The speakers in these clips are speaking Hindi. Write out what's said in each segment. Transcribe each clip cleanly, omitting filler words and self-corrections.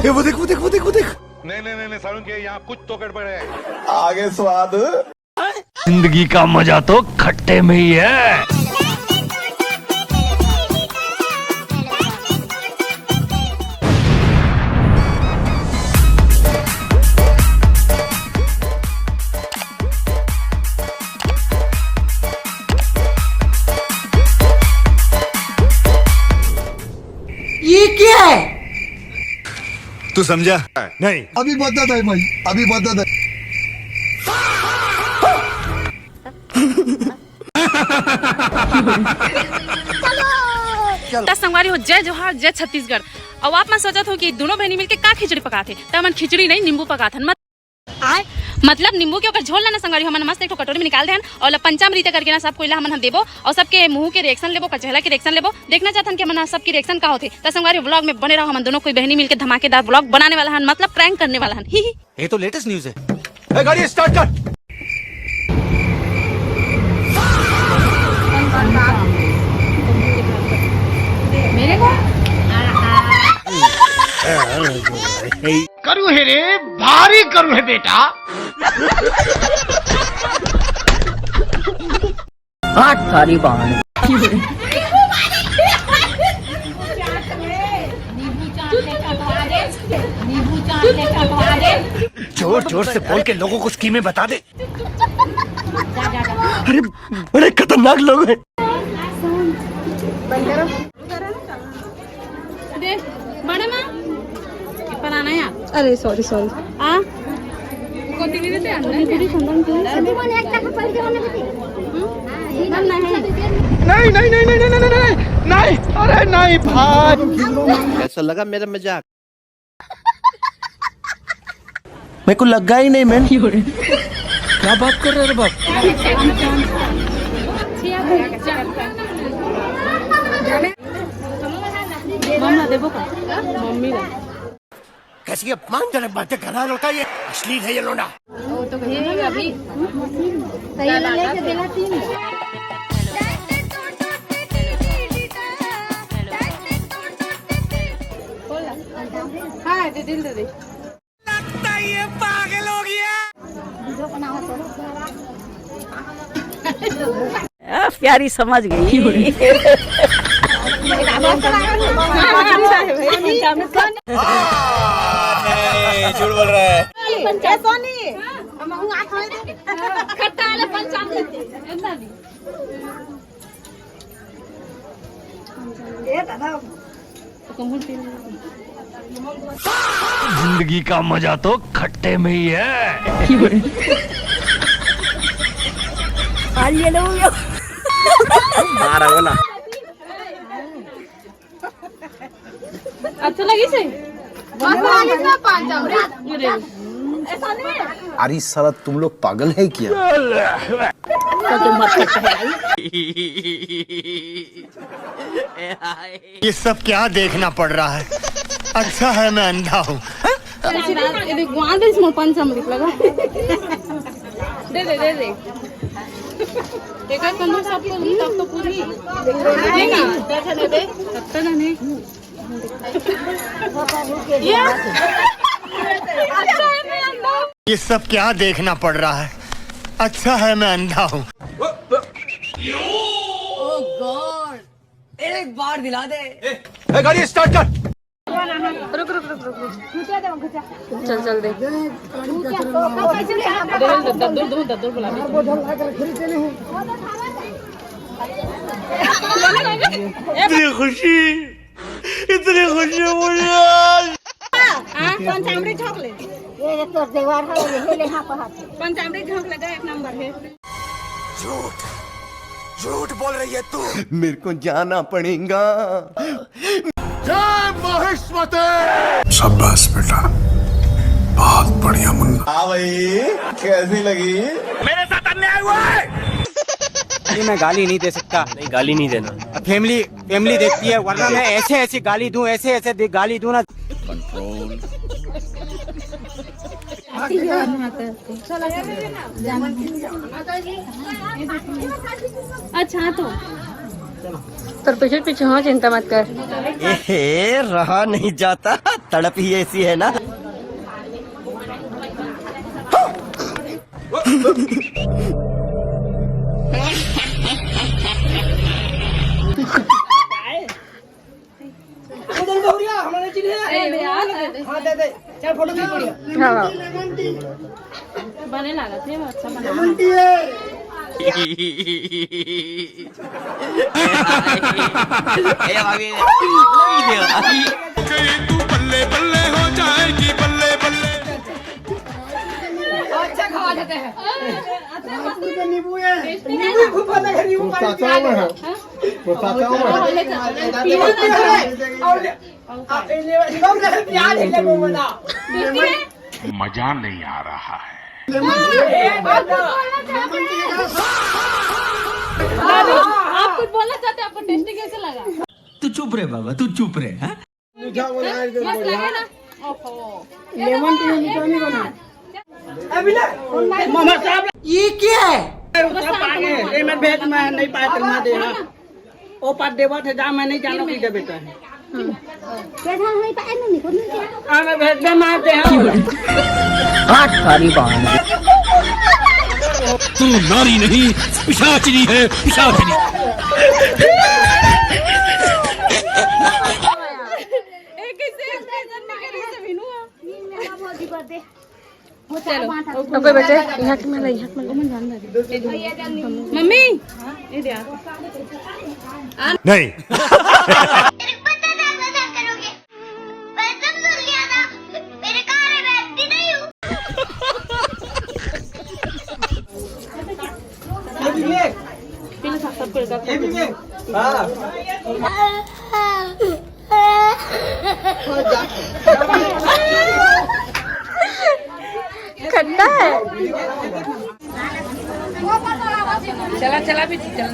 वो देख वो देख वो देख वो देख। नहीं सारुण के यहाँ कुछ तो गड़बड़ है। आगे स्वाद। जिंदगी का मजा तो खट्टे में ही है। ये क्या है? तू समझा नहीं? अभी बता दे भाई, अभी बता दे। संगवारी हो जय जोहार जय छत्तीसगढ़। अब आप मैं सोचत हो कि दोनों बहनी मिलके का खिचड़ी पकाते त मन खिचड़ी नहीं नींबू पकाथन मतलब नींबू के ओकर झोल लेना संगवारी हमन मस्त एक कटोरी में निकाल देहन और पंचामृत करके ना सब कोइला हमन देबो और सबके मुंह के रिएक्शन लेबो कचहला के रिएक्शन लेबो देखना चाहतन कि हमन सबकी रिएक्शन का होथे त संगवारी व्लॉग में बने रहो। हम दोनों कोई बहनी मिलके धमाकेदार व्लॉग बनाने वाला हन मतलब प्रैंक करने वाला हन। ये तो लेटेस्ट न्यूज है। गाड़ी स्टार्ट कर। मेरे को करू है रे, भारी करू है बेटा। हाथ सारी बाहर। जोर जोर से बोल के लोगों को स्कीमें बता दे। अरे बड़े खतरनाक लोग हैं। अरे सॉरी नहीं, अरे नहीं भाई। कैसा लगा मेरा मजाक? मेरे को लगा ही नहीं मैन। क्या बात कर रहे हो बाप? कैसी अपमानजनक बातें कर रहा है लड़का, ये अश्लील है ये लोना। लगता है ये पागल हो गया। प्यारी समझ गई। झूठ बोल रहा है। जिंदगी का मजा तो खट्टे में ही है। मारा बोला। अच्छा लगी से अरे साला तुम लोग पागल है क्या? ये सब क्या देखना पड़ रहा है? अच्छा है मैं अंधा हूँ। पंचामृत लगा दे एक कंदू सबको तब तो पूरी ये सब क्या देखना पड़ रहा है? अच्छा है मैं अंधा हूँ। एक बार दिला दे। गाड़ी स्टार्ट कर। रुक चल दे दद्दूर बुला इतनी खुशी मुझे आज। पंचामृत झोंक ले, ये तो देवार है, ये ले हां पर पंचामृत झोंक ले, एक नंबर है। झूठ बोल रही है तू। मेरे को जाना पड़ेगा। जय महेश्वती। शाबाश बेटा, बहुत बढ़िया मुन्ना। हाँ भाई, कैसी लगी? मेरे साथ अन्याय हुआ है। मैं गाली नहीं दे सकता। नहीं, गाली नहीं देना। फैमिली देखती है, वरना मैं ऐसे गाली दूं, ऐसे गाली दूं ना। अच्छा तो तो पीछे पीछे हाँ, चिंता मत कर। ए रहा नहीं जाता, तड़प ही ऐसी है ना। हाँ बने लगा थे अच्छा बना तू बल्ले बल्ले हो जाएगी, बल्ले बल्ले। अच्छा खवा देते हैं। मजा नहीं आ रहा है। आप कुछ बोलना चाहते हैं? आपको टेस्टी कैसे लगा? तू चुप रहे बाबा, तू चुप रहे। हाँ? मस्त लगे ना? ओहो ये क्या है? मैं नहीं पाया तलमा दे हाँ ओ पार देवा थे जा मैं नहीं जानो की दे बेटा है आना भेज दे मार दे आठ सारी बहन तू नारी नहीं, पिशाचिनी है, पिशाचिनी। ओके बेटे, यहाँ की मैं यहाँ मम्मी नहीं खट्टा है। चला चला भी चला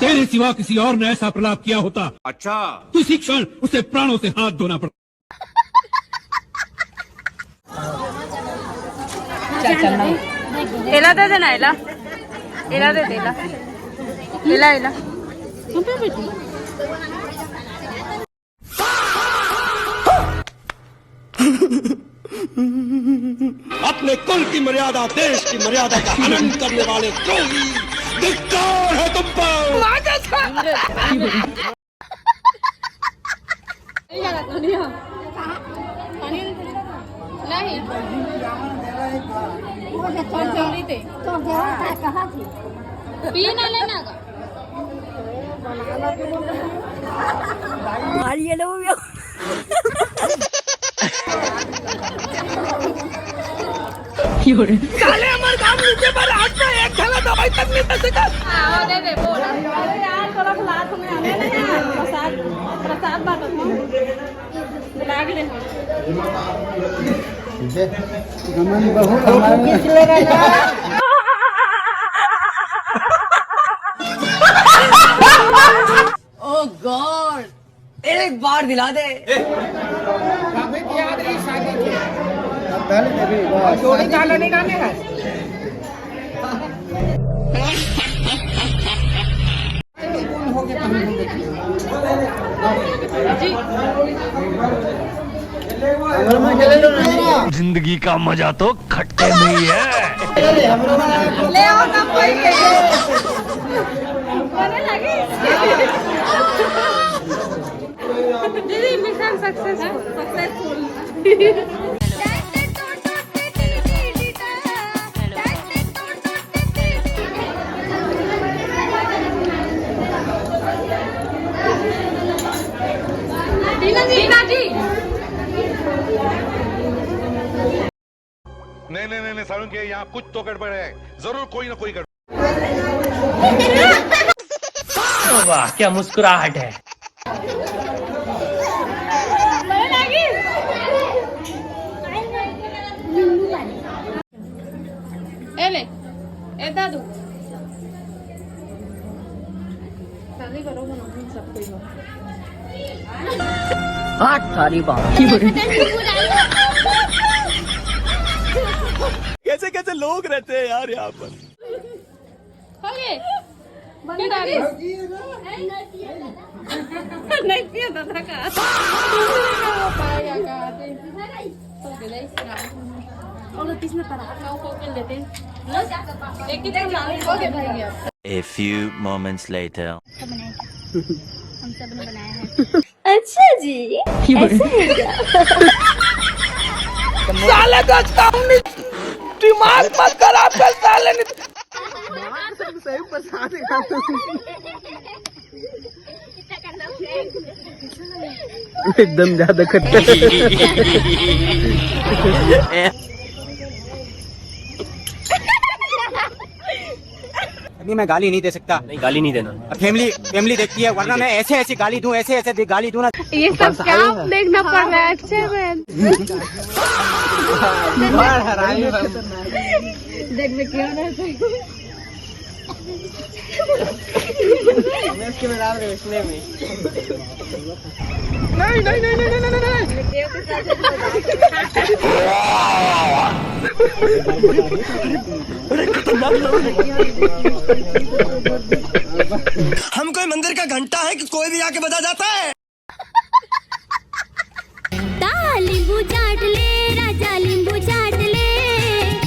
तेरे सिवा किसी और ने ऐसा प्रलाप किया होता, अच्छा तो इसी क्षण उसे प्राणों से हाथ धोना पड़ता। एला दे देना, एला एला दे दे, एला एला अपने कुल की मर्यादा, देश की मर्यादा का हनन करने वाले द्रोही, धिक्कार है तुम पर। नहीं पिए ना लेना का मारिए लो साले हमारे काम नीचे पर हाथ में एक थैला दवाई तक नहीं दे सका। हाँ दे दे बोल यार थोड़ा खिला तुम्हें हमें नहीं यार प्रसाद प्रसाद बांटो बुला के ले ओ गॉड एक बार दिला दे। जोड़ी ताला नहीं गाने का जिंदगी का मजा तो खट्टे में ही है। ले आओ ना कोई बने लगे दीदी मिशन सक्सेसफुल। टीना जी नहीं सारुण के यहाँ कुछ तो गड़बड़ है, जरूर कोई ना कोई गड़बड़। वाह क्या मुस्कुराहट है। बने लगी ए ले ए दादू शादी करो ना सब कोई आठ सारी बहन कैसे कैसे लोग रहते हैं यार यहाँ पर। नहीं पिया दादा का और तीस में पराठा खाओ के लेते हैं एक ही दिन ओके भाई गया A few moments later. हम सब ने बनाया है अच्छा जी ऐसे है क्या? साले का दिमाग मत खराब कर साले ने एकदम ज्यादा खट्टा अभी मैं गाली नहीं दे सकता। नहीं गाली नहीं देना। फैमिली देखती है, वरना मैं ऐसे ऐसी गाली दूं, ऐसे ऐसे गाली दूं ना। ये सब क्या देखना पड़ रहा है? अच्छे में देख में क्यों ना हम कोई मंदिर का घंटा है कि कोई भी आके बजा जाता है।